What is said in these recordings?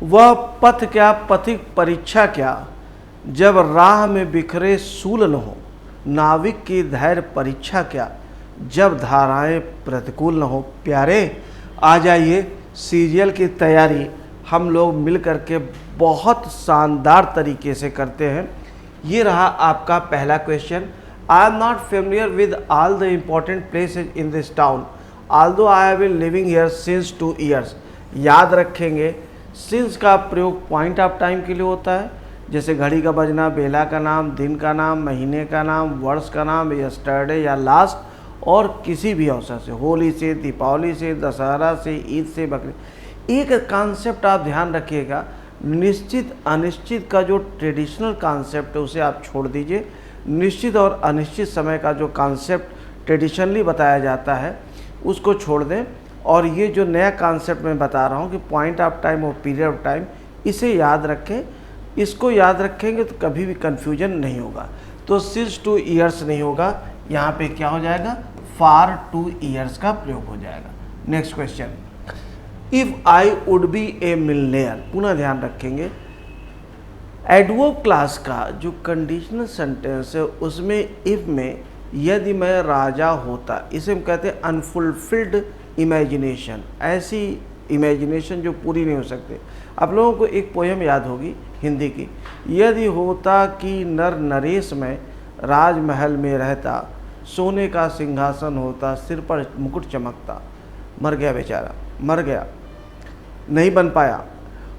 वह पथ क्या पथिक परीक्षा क्या, जब राह में बिखरे सूल न हो। नाविक की धैर्य परीक्षा क्या, जब धाराएं प्रतिकूल न हो। प्यारे आ जाइए, सीरियल की तैयारी हम लोग मिल कर के बहुत शानदार तरीके से करते हैं। ये रहा आपका पहला question. I am not familiar with all the important places in this town although I have been living here since 2 years. याद रखेंगे, सिंस का प्रयोग पॉइंट ऑफ टाइम के लिए होता है, जैसे घड़ी का बजना, बेला का नाम, दिन का नाम, महीने का नाम, वर्ष का नाम, यस्टरडे या लास्ट, और किसी भी अवसर से, होली से, दीपावली से, दशहरा से, ईद से, बकरीद। एक कॉन्सेप्ट आप ध्यान रखिएगा, निश्चित अनिश्चित का जो ट्रेडिशनल कॉन्सेप्ट है उसे आप छोड़ दीजिए। निश्चित और अनिश्चित समय का जो कॉन्सेप्ट ट्रेडिशनली बताया जाता है उसको छोड़ दें, और ये जो नया कॉन्सेप्ट मैं बता रहा हूँ कि पॉइंट ऑफ टाइम और पीरियड ऑफ टाइम, इसे याद रखें। इसको याद रखेंगे तो कभी भी कन्फ्यूजन नहीं होगा। तो सिंस 2 ईयर्स नहीं होगा, यहाँ पे क्या हो जाएगा, फॉर 2 ईयर्स का प्रयोग हो जाएगा। Next question, if I would be A millionaire. पुनः ध्यान रखेंगे, एडवर्ब क्लास का जो कंडीशनल सेंटेंस है उसमें इफ में यदि मैं राजा होता, इसे हम कहते हैं अनफुलफिल्ड इमेजिनेशन। ऐसी इमेजिनेशन जो पूरी नहीं हो सकती। आप लोगों को एक पोयम याद होगी हिंदी की, यदि होता कि नर नरेश में राजमहल में रहता, सोने का सिंहासन होता, सिर पर मुकुट चमकता। मर गया बेचारा, मर गया, नहीं बन पाया।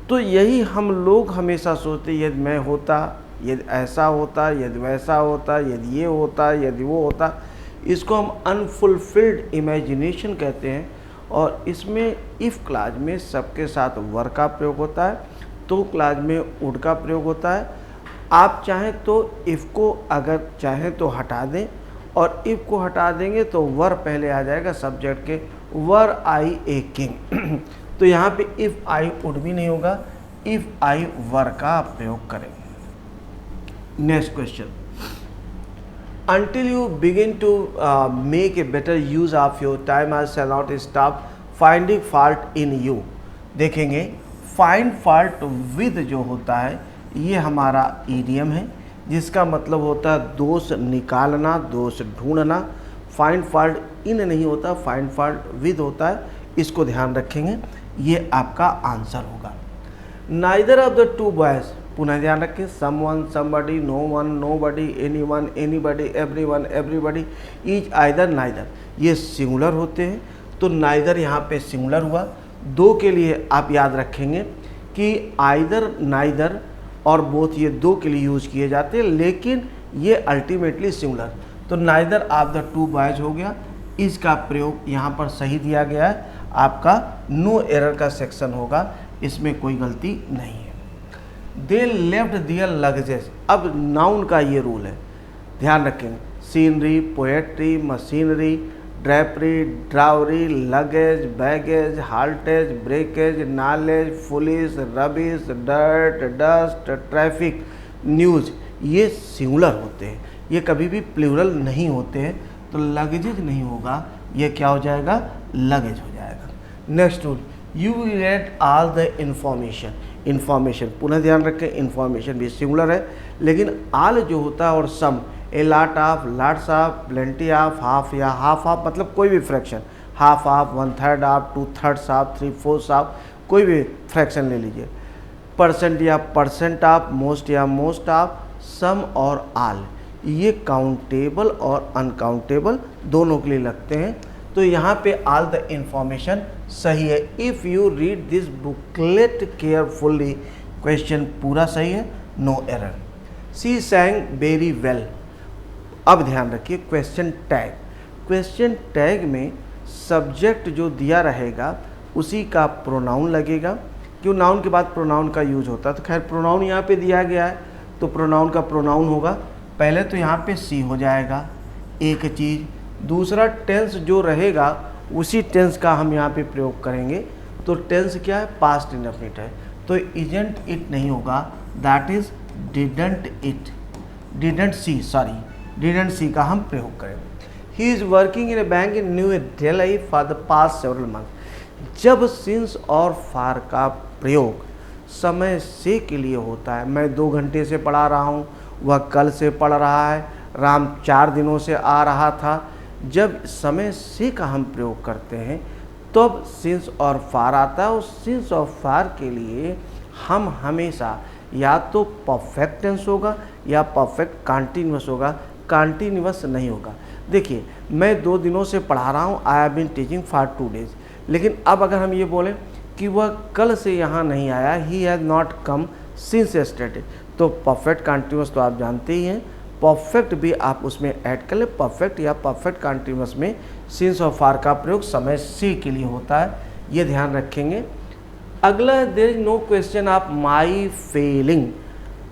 तो यही हम लोग हमेशा सोचते, यदि मैं होता, यदि ऐसा होता, यदि वैसा होता, यदि ये होता, यदि वो होता। इसको हम अनफुलफिल्ड इमेजिनेशन कहते हैं। और इसमें इफ़ क्लाज में सबके साथ वर का प्रयोग होता है, तो क्लाज में वुड का प्रयोग होता है। आप चाहें तो इफ़ को अगर चाहें तो हटा दें, और इफ़ को हटा देंगे तो वर पहले आ जाएगा सब्जेक्ट के, वर आई ए किंग। तो यहाँ पे इफ़ आई वुड भी नहीं होगा, इफ़ आई वर का प्रयोग करें। Next question, until you begin to make a better use of your time, I shall not stop finding fault in you। देखेंगे, find fault with जो होता है ये हमारा इडियम है, जिसका मतलब होता है दोष निकालना, दोष ढूंढना। find fault in नहीं होता, find fault with होता है। इसको ध्यान रखेंगे, ये आपका आंसर होगा। neither of the two boys, पुनः ध्यान रखें, someone, somebody, no one, nobody, anyone, anybody, everyone, everybody, each, either, neither, ये सिंगुलर होते हैं। तो neither यहाँ पे सिंगुलर हुआ। दो के लिए आप याद रखेंगे कि either, neither और both ये दो के लिए यूज किए जाते हैं, लेकिन ये अल्टीमेटली सिंगुलर। तो neither of the two boys हो गया, इसका प्रयोग यहाँ पर सही दिया गया है। आपका नो एरर का सेक्शन होगा, इसमें कोई गलती नहीं है। दे लेफ्ट दियर लगेजेस, अब नाउन का ये रूल है, ध्यान रखेंगे। Scenery, poetry, machinery, drapery, drawery, luggage, baggage, haltage, breakage, knowledge, police, rubbish, dirt, dust, traffic, news, ये सिंगुलर होते हैं, ये कभी भी प्लूरल नहीं होते हैं। तो लगेजेज नहीं होगा, ये क्या हो जाएगा, लगेज हो जाएगा। Next rule, you will get all the information. Information पुनः ध्यान रखें, इंफॉर्मेशन भी सिंगुलर है, लेकिन आल जो होता है और some, a lot of, lots of, plenty of, half या हाफ ऑफ, मतलब कोई भी fraction, half of, 1/3 of, 2/3 of, 3/4 of, कोई भी फ्रैक्शन ले लीजिए। परसेंट या परसेंट ऑफ, मोस्ट या मोस्ट ऑफ, सम और आल, ये काउंटेबल और अनकाउंटेबल दोनों के लिए लगते हैं। तो यहाँ पे ऑल द इंफॉर्मेशन सही है। If you read this booklet carefully, question पूरा सही है, नो एरर। सी सैंग वेरी वेल। अब ध्यान रखिए, क्वेश्चन टैग, क्वेश्चन टैग में सब्जेक्ट जो दिया रहेगा उसी का प्रोनाउन लगेगा, क्यों नाउन के बाद प्रोनाउन का यूज होता है। तो खैर प्रोनाउन यहाँ पे दिया गया है, तो प्रोनाउन का प्रोनाउन होगा। पहले तो यहाँ पे सी हो जाएगा एक चीज़, दूसरा टेंस जो रहेगा उसी टेंस का हम यहाँ पे प्रयोग करेंगे। तो टेंस क्या है, पास्ट इंडेफिनिट है, तो इजंट इट नहीं होगा, that is didn't it, didn't see, sorry didn't see का हम प्रयोग करेंगे। He is working in A bank in new Delhi for the past several month. जब सिंस और फार का प्रयोग समय से के लिए होता है। मैं 2 घंटे से पढ़ा रहा हूँ, वह कल से पढ़ रहा है, राम 4 दिनों से आ रहा था। जब समय से का हम प्रयोग करते हैं तब सिंस और फार आता है, और सिंस और फार के लिए हम हमेशा या तो परफेक्ट टेंस होगा या परफेक्ट कंटीन्यूअस होगा, कंटीन्यूअस नहीं होगा। देखिए, मैं 2 दिनों से पढ़ा रहा हूँ, I have been teaching for 2 days, लेकिन अब अगर हम ये बोलें कि वह कल से यहाँ नहीं आया, he has not come since yesterday, तो परफेक्ट कंटीन्यूअस तो आप जानते ही हैं, परफेक्ट भी आप उसमें ऐड कर ले। परफेक्ट या परफेक्ट कंटीन्यूअस में सिंस और फार का प्रयोग समय से के लिए होता है, ये ध्यान रखेंगे। अगला, there is no question of my feeling.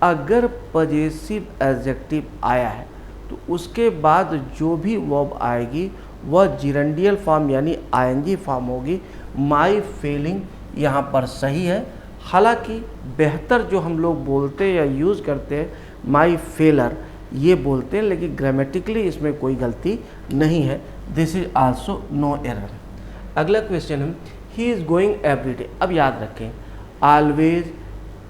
अगर पजेसिव एडजेक्टिव आया है तो उसके बाद जो भी वर्ब आएगी वह जिरंडियल फॉर्म यानी आईएनजी फॉर्म होगी। माई फीलिंग यहाँ पर सही है, हालांकि बेहतर जो हम लोग बोलते हैं या यूज़ करते हैं माई फेलर ये बोलते हैं, लेकिन ग्रामेटिकली इसमें कोई गलती नहीं है। This is also no error. अगला क्वेश्चन है he is going every day. अब याद रखें, always,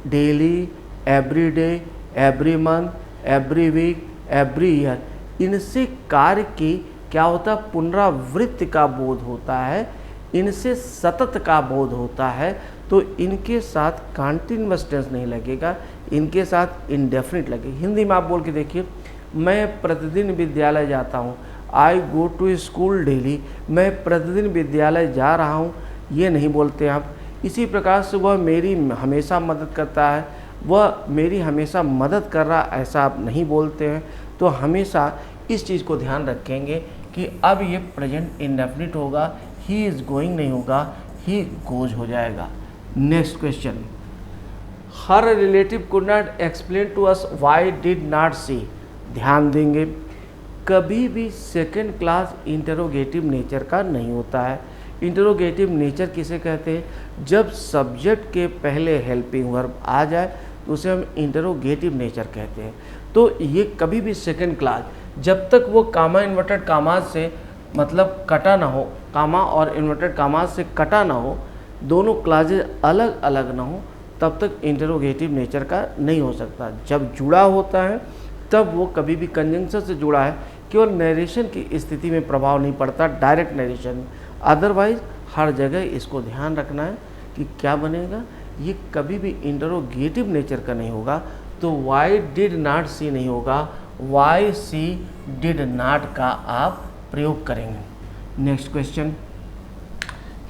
daily, every day, every month, every week, every year, इनसे कार्य की क्या होता है, पुनरावृत्ति का बोध होता है, इनसे सतत का बोध होता है, तो इनके साथ कंटीन्यूअस टेंस नहीं लगेगा, इनके साथ इंडेफिनिट लगेगा। हिंदी में आप बोल के देखिए, मैं प्रतिदिन विद्यालय जाता हूँ, आई गो टू स्कूल डेली, मैं प्रतिदिन विद्यालय जा रहा हूँ, ये नहीं बोलते आप। इसी प्रकार से वह मेरी हमेशा मदद करता है, वह मेरी हमेशा मदद कर रहा, ऐसा आप नहीं बोलते हैं। तो हमेशा इस चीज़ को ध्यान रखेंगे कि अब ये प्रेजेंट इंडेफिनिट होगा, ही इज़ गोइंग नहीं होगा, ही गोज हो जाएगा। Next question, her relative could not explain to us why did not see. ध्यान देंगे, कभी भी सेकेंड क्लास इंटरोगेटिव नेचर का नहीं होता है। इंटरोगेटिव नेचर किसे कहते हैं, जब सब्जेक्ट के पहले हेल्पिंग वर्ब आ जाए तो उसे हम इंटरोगेटिव नेचर कहते हैं। तो ये कभी भी सेकेंड क्लास, जब तक वो कामा इन्वर्टेड कामाज से मतलब कटा ना हो, कामा और इन्वर्टेड कामाज से कटा ना हो, दोनों क्लासेज अलग अलग ना हो, तब तक इंटरोगेटिव नेचर का नहीं हो सकता। जब जुड़ा होता है तब वो कभी भी कंजंक्शन से जुड़ा है, केवल नरेशन की स्थिति में प्रभाव नहीं पड़ता, डायरेक्ट नरेशन। अदरवाइज हर जगह इसको ध्यान रखना है कि क्या बनेगा, ये कभी भी इंटरोगेटिव नेचर का नहीं होगा। तो वाई डिड नॉट सी नहीं होगा, वाई सी डिड नॉट का आप प्रयोग करेंगे। Next question,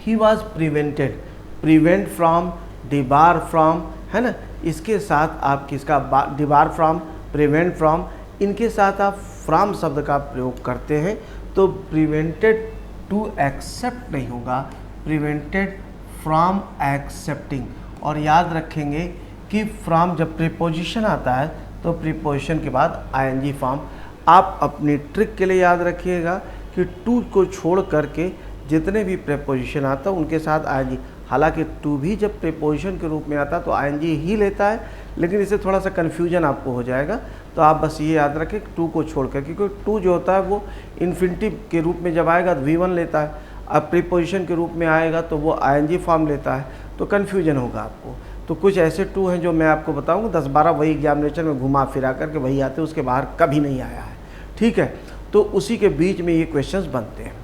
he was prevented, prevent from, debar from, है ना, इसके साथ आप किसका, डिबार फ्रॉम, प्रिवेंट फ्रॉम, इनके साथ आप फ्रॉम शब्द का प्रयोग करते हैं, तो प्रिवेंटेड टू एक्सेप्ट नहीं होगा, प्रिवेंटेड फ्रॉम एक्सेप्टिंग। और याद रखेंगे कि फ्रॉम जब प्रीपोजिशन आता है तो प्रीपोजिशन के बाद आईएनजी फॉर्म। आप अपनी ट्रिक के लिए याद रखिएगा कि टू को छोड़ करके जितने भी प्रीपोजिशन आता है उनके साथ आईएनजी, हालांकि टू भी जब प्रीपोजिशन के रूप में आता है तो आईएनजी ही लेता है, लेकिन इससे थोड़ा सा कन्फ्यूजन आपको हो जाएगा। तो आप बस ये याद रखें टू को छोड़कर, क्योंकि टू जो होता है वो इन्फिनिटिव के रूप में जब आएगा तो V1 लेता है, अब प्रीपोजिशन के रूप में आएगा तो वो आईएनजी फॉर्म लेता है, तो कन्फ्यूजन होगा आपको। तो कुछ ऐसे टू हैं जो मैं आपको बताऊंगा, 10-12 वही एग्जामिनेशन में घुमा फिरा करके वही आते, उसके बाहर कभी नहीं आया है, ठीक है। तो उसी के बीच में ये क्वेश्चंस बनते हैं,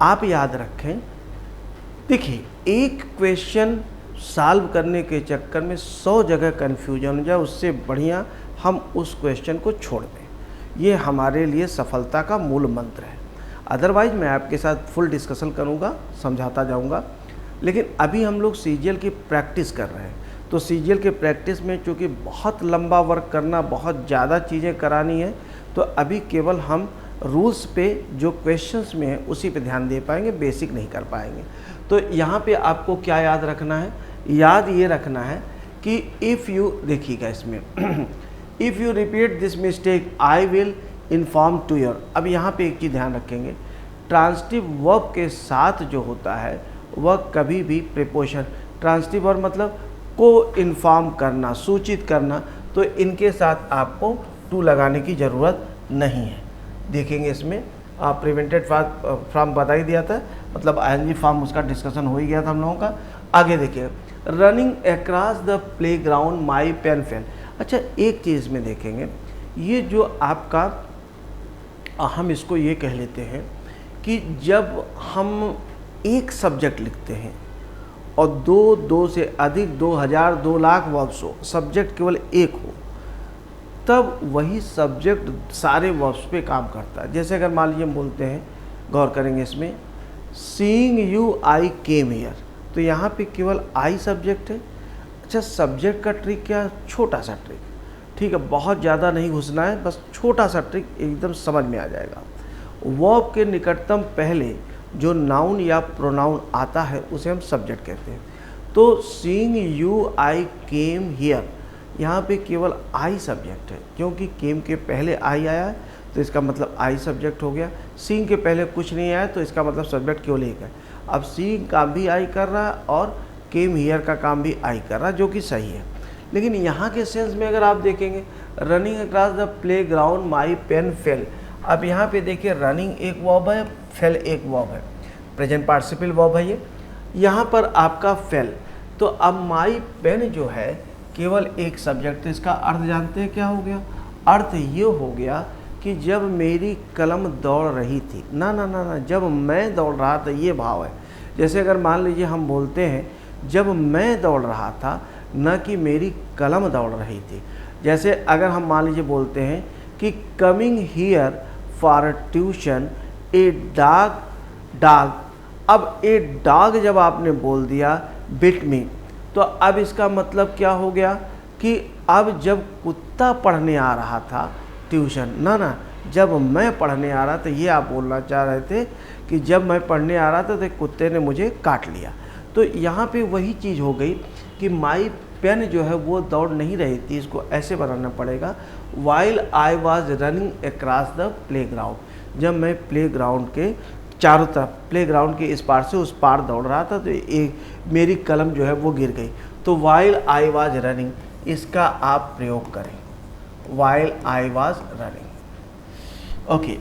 आप याद रखें। देखिए, एक क्वेश्चन सॉल्व करने के चक्कर में 100 जगह कन्फ्यूजन हो जाए, उससे बढ़िया हम उस क्वेश्चन को छोड़ दें। ये हमारे लिए सफलता का मूल मंत्र है। अदरवाइज मैं आपके साथ फुल डिस्कशन करूँगा, समझाता जाऊँगा, लेकिन अभी हम लोग सीजीएल की प्रैक्टिस कर रहे हैं। तो सीजीएल के प्रैक्टिस में चूँकि बहुत लंबा वर्क करना, बहुत ज़्यादा चीज़ें करानी है, तो अभी केवल हम रूल्स पे जो क्वेश्चंस में है उसी पे ध्यान दे पाएंगे, बेसिक नहीं कर पाएंगे। तो यहाँ पे आपको क्या याद रखना है, याद ये रखना है कि इफ़ यू, देखिएगा इसमें if you repeat this mistake I will inform to your. अब यहाँ पे एक चीज़ ध्यान रखेंगे, ट्रांजिटिव वर्ब के साथ जो होता है वह कभी भी प्रीपोजिशन, ट्रांजिटिव वर्ब मतलब को इन्फॉर्म करना, सूचित करना, तो इनके साथ आपको टू लगाने की ज़रूरत नहीं है। देखेंगे इसमें प्रिवेंटेड फ्रॉम बता ही दिया था, मतलब आईएनजी फॉर्म उसका डिस्कशन हो ही गया था हम लोगों का। आगे देखिए, running across the playground my pen fell. अच्छा, एक चीज़ में देखेंगे, ये जो आपका हम इसको ये कह लेते हैं कि जब हम एक सब्जेक्ट लिखते हैं और दो से अधिक 2000 2 लाख वर्ब्स हो, सब्जेक्ट केवल एक हो, तब वही सब्जेक्ट सारे वर्ब्स पे काम करता है। जैसे अगर मान लीजिए हम बोलते हैं, गौर करेंगे इसमें, seeing you I came here, तो यहाँ पे केवल आई सब्जेक्ट है। अच्छा, सब्जेक्ट का ट्रिक क्या है? छोटा सा ट्रिक, ठीक है, बहुत ज़्यादा नहीं घुसना है, बस छोटा सा ट्रिक एकदम समझ में आ जाएगा। वर्ब के निकटतम पहले जो नाउन या प्रोनाउन आता है उसे हम सब्जेक्ट कहते हैं। तो seeing you I came here, यहाँ पे केवल आई सब्जेक्ट है, क्योंकि केम के पहले आई आया है तो इसका मतलब आई सब्जेक्ट हो गया। सीइंग के पहले कुछ नहीं आया तो इसका मतलब सब्जेक्ट केवल एक है। अब सीइंग काम भी आई कर रहा है और केम हियर का काम भी आई कर रहा है, जो कि सही है। लेकिन यहाँ के सेंस में अगर आप देखेंगे, running across the playground my pen fell, अब यहाँ पे देखिए रनिंग एक वर्ब है, फेल एक वर्ब है, प्रेजेंट पार्टिसिपल वर्ब है ये, यहाँ पर आपका फेल। तो अब माई पेन जो है केवल एक सब्जेक्ट, तो इसका अर्थ जानते हैं क्या हो गया? अर्थ ये हो गया कि जब मेरी कलम दौड़ रही थी, ना ना ना ना, जब मैं दौड़ रहा था, ये भाव है। जैसे अगर मान लीजिए हम बोलते हैं जब मैं दौड़ रहा था, न कि मेरी कलम दौड़ रही थी। जैसे अगर हम मान लीजिए बोलते हैं कि coming here for tuition a dog, अब ए डॉग जब आपने बोल दिया बिट मी, तो अब इसका मतलब क्या हो गया कि अब जब कुत्ता पढ़ने आ रहा था ट्यूशन, ना ना, जब मैं पढ़ने आ रहा था, ये आप बोलना चाह रहे थे कि जब मैं पढ़ने आ रहा था तो कुत्ते ने मुझे काट लिया। तो यहाँ पे वही चीज़ हो गई कि माई पेन जो है वो दौड़ नहीं रही थी, इसको ऐसे बनाना पड़ेगा, while I was running across the play ground, जब मैं प्ले ग्राउंड के चारों तरफ, प्ले ग्राउंड के इस पार से उस पार दौड़ रहा था, तो एक मेरी कलम जो है वो गिर गई। तो वाइल आई वॉज रनिंग, इसका आप प्रयोग करें, while I was running. Okay,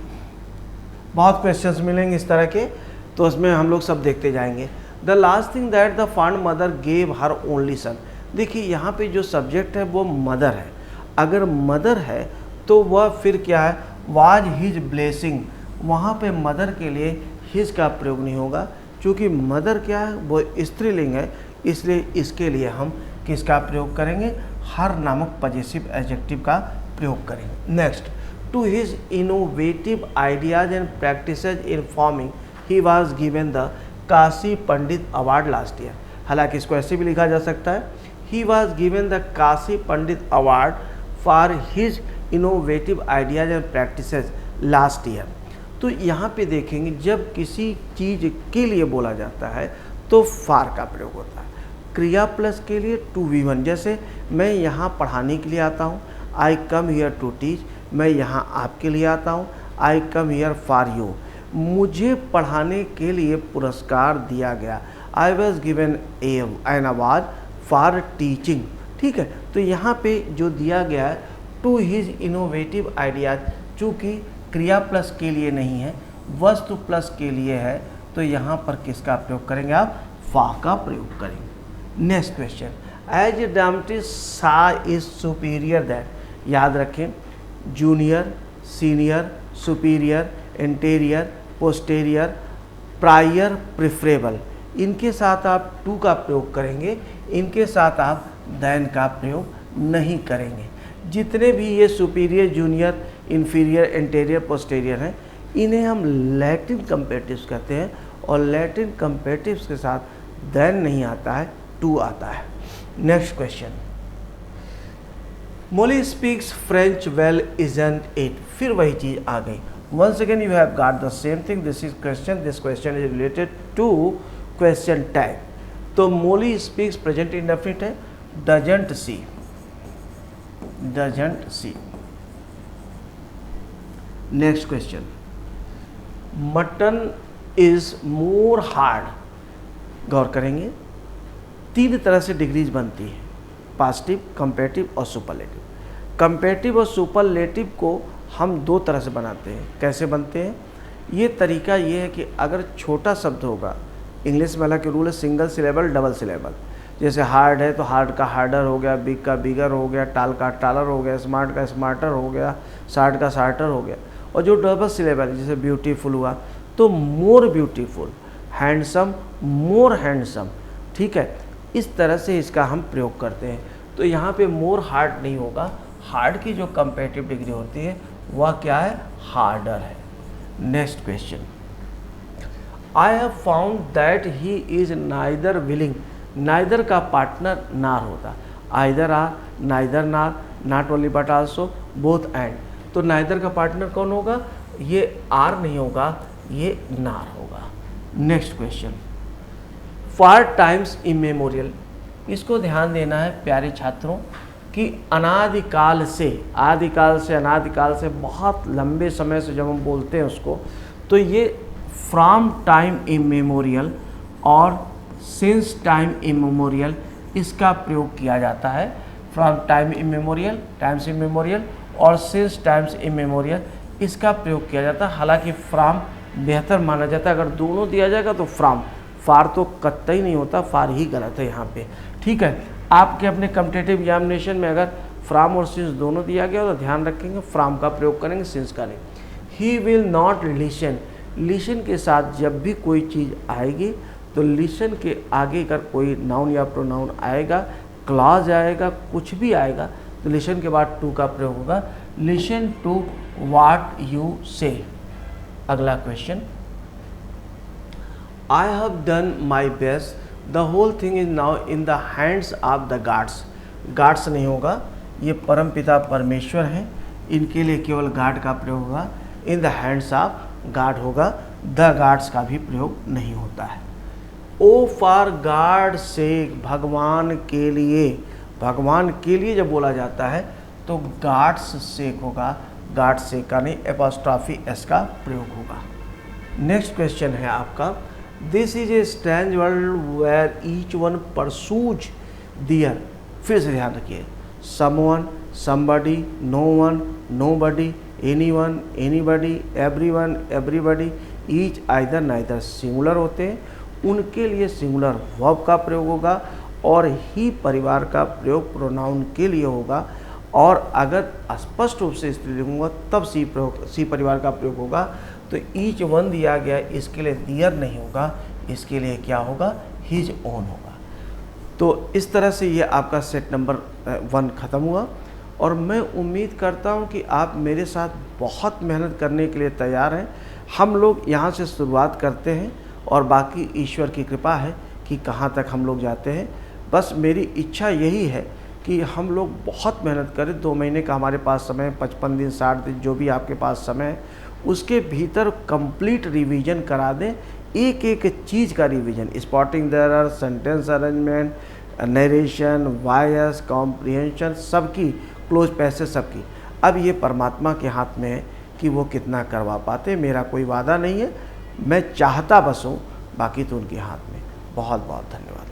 बहुत क्वेश्चंस मिलेंगे इस तरह के, तो उसमें हम लोग सब देखते जाएंगे। The last thing that the fond mother gave her only son, देखिए यहाँ पे जो सब्जेक्ट है वो मदर है। अगर मदर है तो वह फिर क्या है? वाज हिज ब्लेसिंग, वहाँ पे मदर के लिए हिज का प्रयोग नहीं होगा, क्योंकि मदर क्या है? वो स्त्रीलिंग है, इसलिए इसके लिए हम किसका प्रयोग करेंगे? हर नामक पजेसिव एडजेक्टिव का प्रयोग करेंगे। Next, to his innovative ideas and practices in farming he was given the Kashi Pandit award last year. हालांकि इसको ऐसे भी लिखा जा सकता है, he was given the Kashi Pandit award for his innovative ideas and practices last year. तो यहाँ पे देखेंगे जब किसी चीज़ के लिए बोला जाता है तो फार का प्रयोग होता है। क्रिया प्लस के लिए टू वी वन, जैसे मैं यहाँ पढ़ाने के लिए आता हूँ, आई कम हियर टू टीच, मैं यहाँ आपके लिए आता हूँ, आई कम हियर फॉर यू, मुझे पढ़ाने के लिए पुरस्कार दिया गया, I was given an award for teaching. ठीक है, तो यहाँ पे जो दिया गया है टू हिज इनोवेटिव आइडियाज, चूँकि क्रिया प्लस के लिए नहीं है, वस्तु प्लस के लिए है, तो यहाँ पर किसका प्रयोग करेंगे? आप फा का प्रयोग करेंगे। नेक्स्ट क्वेश्चन, एज ड्रामेटिस्ट सा इज सुपीरियर दैट, याद रखें junior, senior, superior, interior, posterior, prior, preferable, इनके साथ आप टू का प्रयोग करेंगे, इनके साथ आप देन का प्रयोग नहीं करेंगे। जितने भी ये superior, junior, inferior, interior, posterior हैं, इन्हें हम लैटिन कंपेरेटिव्स कहते हैं, और लैटिन कंपेरेटिव्स के साथ देन नहीं आता है, टू आता है। Next question, Molly speaks French well isn't it, फिर वही चीज़ आ गई। once again you have got the same thing, this question is related to question tag। तो मोली स्पीक्स प्रेजेंट इंडेफिनिट है, doesn't see। Next question, mutton is more hard, गौर करेंगे तीन तरह से डिग्रीज बनती है, पॉजिटिव, कंपेरेटिव और सुपरलेटिव। कंपेरेटिव और सुपरलेटिव को हम दो तरह से बनाते हैं। कैसे बनते हैं? ये तरीका ये है कि अगर छोटा शब्द होगा, इंग्लिश में हालांकि रूल है सिंगल सिलेबल, डबल सिलेबल, जैसे हार्ड है तो हार्ड का हार्डर हो गया, बिग का बिगर हो गया, टाल का टालर हो गया, स्मार्ट का स्मार्टर हो गया, शार्ट का शार्टर हो गया। और जो डबल सिलेबल जैसे ब्यूटीफुल हुआ तो मोर ब्यूटीफुल, हैंडसम मोर हैंडसम, ठीक है, इस तरह से इसका हम प्रयोग करते हैं। तो यहाँ पे मोर हार्ड नहीं होगा, हार्ड की जो कंपेरेटिव डिग्री होती है वह क्या है, हार्डर है। Next question, I have found that he is neither willing, neither का पार्टनर नार होता, आइदर आर, नाइदर नार, not only but also, both and. तो नाइदर का पार्टनर कौन होगा, ये आर नहीं होगा, ये नार होगा। Next question, for times immemorial, इसको ध्यान देना है प्यारे छात्रों कि अनादिकाल से, आदिकाल से अनादिकाल से, बहुत लंबे समय से जब हम बोलते हैं उसको, तो ये फ्रॉम टाइम इमेमोरियल और सिंस टाइम इमेमोरियल इसका प्रयोग किया जाता है। From time immemorial, times immemorial और सिंस टाइम्स इमेमोरियल इसका प्रयोग किया जाता है। हालांकि फ्रॉम बेहतर माना जाता है, अगर दोनों दिया जाएगा तो फ्रॉम, फार तो कतई नहीं होता, फार ही गलत है यहाँ पे, ठीक है। आपके अपने कॉम्पिटिटिव एग्जामिनेशन में अगर फ्रॉम और सिंस दोनों दिया गया तो ध्यान रखेंगे फ्रॉम का प्रयोग करेंगे, सिंस का नहीं। He will not listen, listen के साथ जब भी कोई चीज़ आएगी तो लिसन के आगे अगर कोई नाउन या प्रोनाउन आएगा, क्लॉज आएगा, कुछ भी आएगा तो लिसन के बाद टू का प्रयोग होगा, listen to what you say. अगला question, I have done my best, the whole thing is now in the hands of the gods, gods नहीं होगा, ये परमपिता परमेश्वर हैं, इनके लिए केवल गाड का प्रयोग होगा, इन द हैंड्स ऑफ गाड होगा, द गाड्स का भी प्रयोग नहीं होता है। ओ फॉर गाड से, भगवान के लिए, भगवान के लिए जब बोला जाता है तो गाड्स से होगा, गाड से का नहीं, एपोस्ट्रॉफी एस का प्रयोग होगा। नेक्स्ट क्वेश्चन है आपका, this is a strange world where each one pursues their, फिर से ध्यान रखिए, someone, somebody, no one, nobody, anyone, anybody, everyone, everybody, each, either, neither singular होते हैं, उनके लिए सिंगुलर वर्ब का प्रयोग होगा और ही परिवार का प्रयोग प्रोनाउन के लिए होगा। और अगर स्पष्ट रूप से स्त्रीलिंग होगा तब सी प्रयोग, सी परिवार का प्रयोग होगा। तो ईच वन दिया गया, इसके लिए दियर नहीं होगा, इसके लिए क्या होगा, हिज ओन होगा। तो इस तरह से ये आपका सेट नंबर 1 ख़त्म हुआ और मैं उम्मीद करता हूँ कि आप मेरे साथ बहुत मेहनत करने के लिए तैयार हैं। हम लोग यहाँ से शुरुआत करते हैं और बाकी ईश्वर की कृपा है कि कहाँ तक हम लोग जाते हैं। बस मेरी इच्छा यही है कि हम लोग बहुत मेहनत करें। 2 महीने का हमारे पास समय है, 55 दिन 60 दिन जो भी आपके पास समय है, उसके भीतर कंप्लीट रिवीजन करा दें, एक एक चीज़ का revision, spotting the error, sentence arrangement, narration, voice, comprehension, सबकी, क्लोज पैसेज सबकी। अब ये परमात्मा के हाथ में है कि वो कितना करवा पाते। मेरा कोई वादा नहीं है, मैं चाहता बस हूँ, बाकी तो उनके हाथ में। बहुत बहुत धन्यवाद।